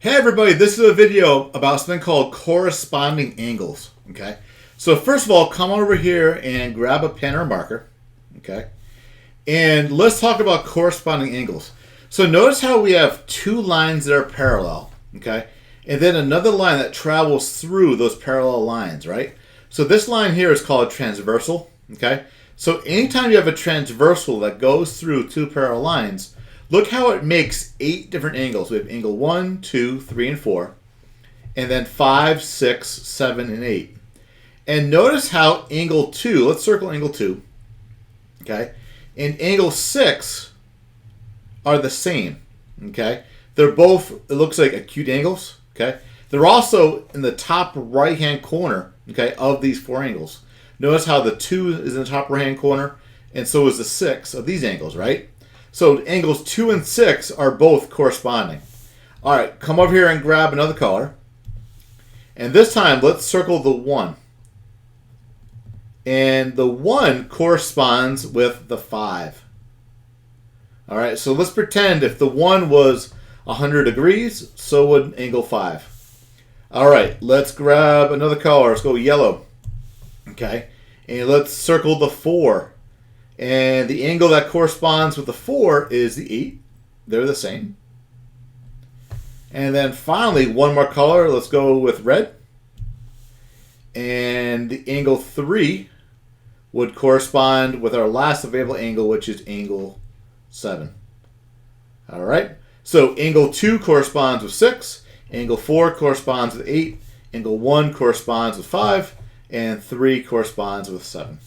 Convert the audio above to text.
Hey everybody, this is a video about something called corresponding angles, okay? So first of all, come over here and grab a pen or marker, okay? And let's talk about corresponding angles. So notice how we have two lines that are parallel, okay? And then another line that travels through those parallel lines, right? So this line here is called transversal, okay? So anytime you have a transversal that goes through two parallel lines, look how it makes 8 different angles. We have angle 1, 2, 3, and 4. And then 5, 6, 7, and 8. And notice how angle 2, let's circle angle 2. Okay? And angle 6 are the same. Okay? They're both, it looks like acute angles. Okay? They're also in the top right-hand corner, okay, of these 4 angles. Notice how the 2 is in the top right-hand corner, and so is the 6 of these angles, right? So angles 2 and 6 are both corresponding. All right, come over here and grab another color. And this time, let's circle the 1. And the 1 corresponds with the 5. All right, so let's pretend if the 1 was 100 degrees, so would angle 5. All right, let's grab another color. Let's go yellow. Okay, and let's circle the 4. And the angle that corresponds with the 4 is the 8. They're the same. And then finally, one more color. Let's go with red. And the angle 3 would correspond with our last available angle, which is angle 7. All right. So angle 2 corresponds with 6. Angle 4 corresponds with 8. Angle 1 corresponds with 5. And 3 corresponds with 7.